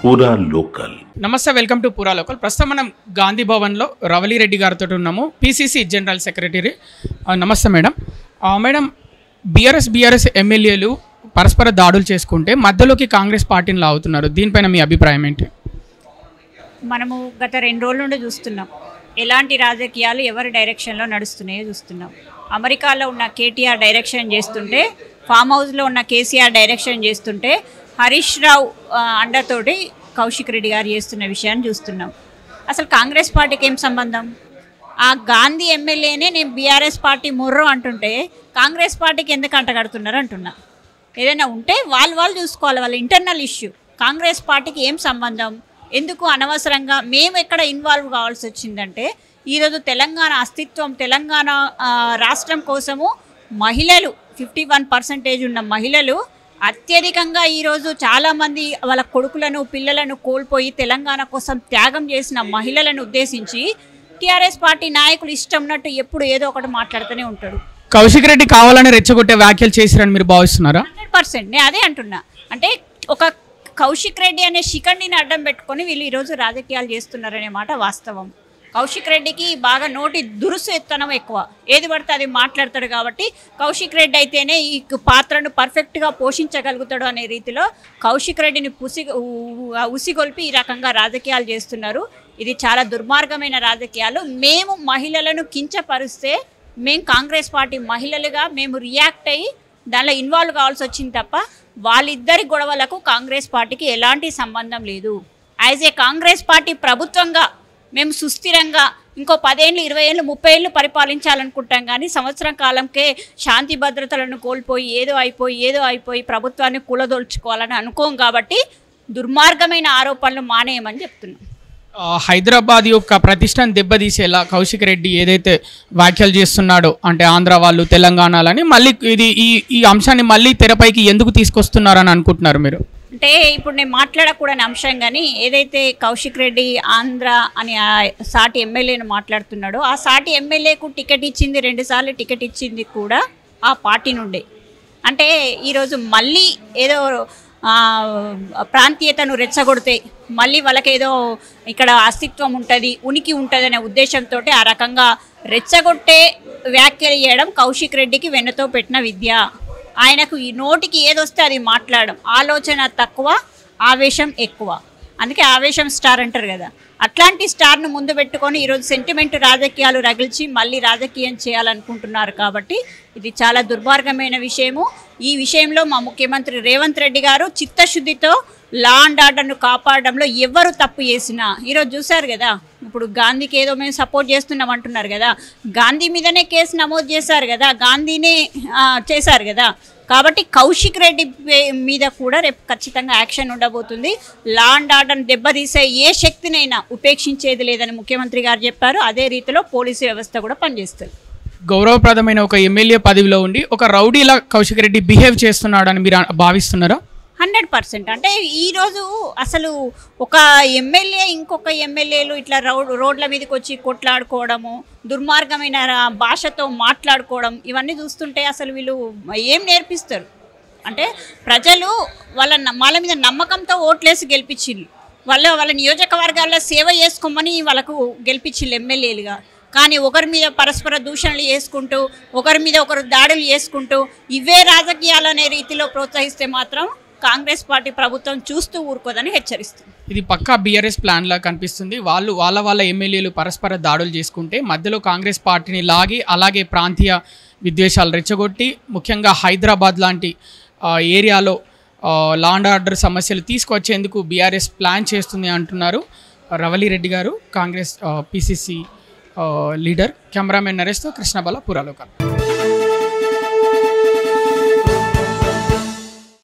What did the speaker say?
పూరా లోకల్. నమస్తే, welcome to పూరా లోకల్. ప్రస్తుతం మనం గాంధీ భవన్లో రవలి రెడ్డి గారితో ఉన్నాము, పిసిసి జనరల్ సెక్రటరీ. నమస్తే మేడం. మేడం, బీఆర్ఎస్ ఎమ్మెల్యేలు పరస్పర దాడులు చేసుకుంటే మధ్యలోకి కాంగ్రెస్ పార్టీని లాగుతున్నారు. దీనిపైన మీ అభిప్రాయం ఏంటి? మనము గత 2 రోజుల నుండి చూస్తున్నాం ఎలాంటి రాజకీయాలు ఎవరి డైరెక్షన్లో నడుస్తున్నాయో చూస్తున్నాం. అమెరికాలో ఉన్న కేటీఆర్ డైరెక్షన్ చేస్తుంటే, ఫామ్ హౌస్లో ఉన్న కేసీఆర్ డైరెక్షన్ చేస్తుంటే, హరీష్ రావు అండతోటి కౌశిక్ రెడ్డి గారు చేస్తున్న విషయాన్ని చూస్తున్నాం. అసలు కాంగ్రెస్ పార్టీకి ఏం సంబంధం? ఆ గాంధీ ఎమ్మెల్యేనే నేను బీఆర్ఎస్ పార్టీ ముర్రో అంటుంటే కాంగ్రెస్ పార్టీకి ఎందుకు అంటగడుతున్నారు అంటున్నా. ఏదైనా ఉంటే వాళ్ళు చూసుకోవాలి, వాళ్ళ ఇంటర్నల్ ఇష్యూ. కాంగ్రెస్ పార్టీకి ఏం సంబంధం? ఎందుకు అనవసరంగా మేము ఎక్కడ ఇన్వాల్వ్ కావాల్సి వచ్చిందంటే, ఈరోజు తెలంగాణ అస్తిత్వం, తెలంగాణ రాష్ట్రం కోసము మహిళలు 51% ఉన్న మహిళలు అత్యధికంగా ఈరోజు చాలామంది వాళ్ళ కొడుకులను పిల్లలను కోల్పోయి తెలంగాణ కోసం త్యాగం చేసిన మహిళలను ఉద్దేశించి టీఆర్ఎస్ పార్టీ నాయకులు ఇష్టం ఉన్నట్టు ఎప్పుడు ఏదో ఒకటి మాట్లాడుతూనే ఉంటాడు. కౌశిక్ రెడ్డి కావాలని రెచ్చగొట్టే వ్యాఖ్యలు చేశారని మీరు భావిస్తున్నారా? 100% నేను అదే అంటున్నా. అంటే ఒక కౌశిక్ రెడ్డి అనే శిఖండిని అడ్డం పెట్టుకొని వీళ్ళు ఈరోజు రాజకీయాలు చేస్తున్నారనే మాట వాస్తవం. కౌశిక్ రెడ్డికి బాగా నోటి దురుసు ఎత్తనం ఎక్కువ, ఏది పడితే అది మాట్లాడతాడు. కాబట్టి కౌశిక్ రెడ్డి అయితేనే ఈ పాత్రను పర్ఫెక్ట్గా పోషించగలుగుతాడు అనే రీతిలో కౌశిక్ రెడ్డిని ఉసిగొల్పి ఈ రకంగా రాజకీయాలు చేస్తున్నారు. ఇది చాలా దుర్మార్గమైన రాజకీయాలు. మేము మహిళలను కించపరిస్తే మేము కాంగ్రెస్ పార్టీ మహిళలుగా మేము రియాక్ట్ అయ్యి దానిలో ఇన్వాల్వ్ కావాల్సి వచ్చింది తప్ప వాళ్ళిద్దరి గొడవలకు కాంగ్రెస్ పార్టీకి ఎలాంటి సంబంధం లేదు. యాజ్ ఏ కాంగ్రెస్ పార్టీ ప్రభుత్వంగా మేము సుస్థిరంగా ఇంకో 10 ఏళ్ళు 20 ఏళ్ళు 30 ఏళ్ళు పరిపాలించాలనుకుంటాం. కానీ సంవత్సరం కాలంకే శాంతి భద్రతలను కోల్పోయి ఏదో అయిపోయి ప్రభుత్వాన్ని కూలదోల్చుకోవాలని అనుకోం. కాబట్టి దుర్మార్గమైన ఆరోపణలు మానేయమని చెప్తున్నాం. హైదరాబాద్ యొక్క ప్రతిష్టను దెబ్బతీసేలా కౌశిక్ రెడ్డి ఏదైతే వ్యాఖ్యలు చేస్తున్నాడో, అంటే ఆంధ్ర వాళ్ళు తెలంగాణలని, మళ్ళీ ఇది ఈ అంశాన్ని మళ్ళీ తెరపైకి ఎందుకు తీసుకొస్తున్నారని అనుకుంటున్నారు మీరు? అంటే ఇప్పుడు నేను మాట్లాడకూడని అంశం, కానీ ఏదైతే కౌశిక్ రెడ్డి ఆంధ్ర అని సాటి ఎమ్మెల్యేను మాట్లాడుతున్నాడో, ఆ సాటి ఎమ్మెల్యేకు టికెట్ ఇచ్చింది 2 సార్లు టికెట్ ఇచ్చింది కూడా ఆ పార్టీ నుండే. అంటే ఈరోజు మళ్ళీ ఏదో ప్రాంతీయతను రెచ్చగొడితే మళ్ళీ వాళ్ళకేదో ఇక్కడ అస్తిత్వం ఉంటుంది, ఉనికి ఉంటుంది అనే ఉద్దేశంతో ఆ రకంగా రెచ్చగొట్టే వ్యాఖ్యలు చేయడం కౌశిక్ రెడ్డికి వెన్నతో పెట్టిన విద్య. ఆయనకు ఈ నోటికి ఏదొస్తే అది మాట్లాడడం, ఆలోచన తక్కువ, ఆవేశం ఎక్కువ. అందుకే ఆవేశం స్టార్ అంటారు కదా, అట్లాంటి స్టార్ను ముందు పెట్టుకొని ఈరోజు సెంటిమెంట్ రాజకీయాలు రగిల్చి మళ్ళీ రాజకీయం చేయాలనుకుంటున్నారు. కాబట్టి ఇది చాలా దుర్మార్గమైన విషయము. ఈ విషయంలో మా ముఖ్యమంత్రి రేవంత్ రెడ్డి గారు చిత్తశుద్ధితో లా అండ్ ఆర్డర్ను కాపాడడంలో ఎవరు తప్పు చేసినా, ఈరోజు చూశారు కదా, ఇప్పుడు గాంధీకి ఏదో మేము సపోర్ట్ చేస్తున్నాం అంటున్నారు కదా, గాంధీ మీదనే కేసు నమోదు చేశారు కదా, గాంధీనే చేశారు కదా. కాబట్టి కౌశిక్ రెడ్డి మీద కూడా రేపు ఖచ్చితంగా యాక్షన్ ఉండబోతుంది. లా అండ్ ఆర్డర్ను దెబ్బతీసే ఏ శక్తినైనా ఉపేక్షించేది లేదని ముఖ్యమంత్రి గారు చెప్పారు. అదే రీతిలో పోలీసు వ్యవస్థ కూడా పనిచేస్తుంది. గౌరవప్రదమైన ఒక ఎమ్మెల్యే పదవిలో ఉండి ఒక రౌడీలా కౌశిక్ రెడ్డి బిహేవ్ చేస్తున్నాడని మీరు భావిస్తున్నారా? 100%. అంటే ఈరోజు అసలు ఒక ఎమ్మెల్యే ఇంకొక ఎమ్మెల్యేలు ఇట్లా రోడ్ల మీదకి వచ్చి కొట్లాడుకోవడము, దుర్మార్గమైన భాషతో మాట్లాడుకోవడం, ఇవన్నీ చూస్తుంటే అసలు వీళ్ళు ఏం నేర్పిస్తారు? అంటే ప్రజలు వాళ్ళ మీద నమ్మకంతో ఓట్లేసి గెలిపించిండ్రు, వాళ్ళ నియోజకవర్గాల్లో సేవ చేసుకోమని వాళ్ళకు గెలిపించిండ్రు ఎమ్మెల్యేలుగా. కానీ ఒకరి మీద పరస్పర దూషణలు చేసుకుంటూ, ఒకరి మీద ఒకరు దాడులు చేసుకుంటూ ఇవే రాజకీయాలు అనే రీతిలో ప్రోత్సహిస్తే మాత్రం కాంగ్రెస్ పార్టీ ప్రభుత్వం చూస్తూ ఊరుకోదని హెచ్చరిస్తుంది. ఇది పక్కా బీఆర్ఎస్ ప్లాన్ లా కనిపిస్తుంది. వాళ్ళ ఎమ్మెల్యేలు పరస్పర దాడులు చేసుకుంటే మధ్యలో కాంగ్రెస్ పార్టీని లాగి, అలాగే ప్రాంతీయ విద్వేషాలు రెచ్చగొట్టి, ముఖ్యంగా హైదరాబాద్ లాంటి ఏరియాలో లా అండ్ ఆర్డర్ సమస్యలు తీసుకొచ్చేందుకు బీఆర్ఎస్ ప్లాన్ చేస్తుంది అంటున్నారు రవలి రెడ్డి గారు, కాంగ్రెస్ పిసిసి లీడర్. కెమెరామెన్ నరేష్తో కృష్ణబాల, పూరా లోకల్.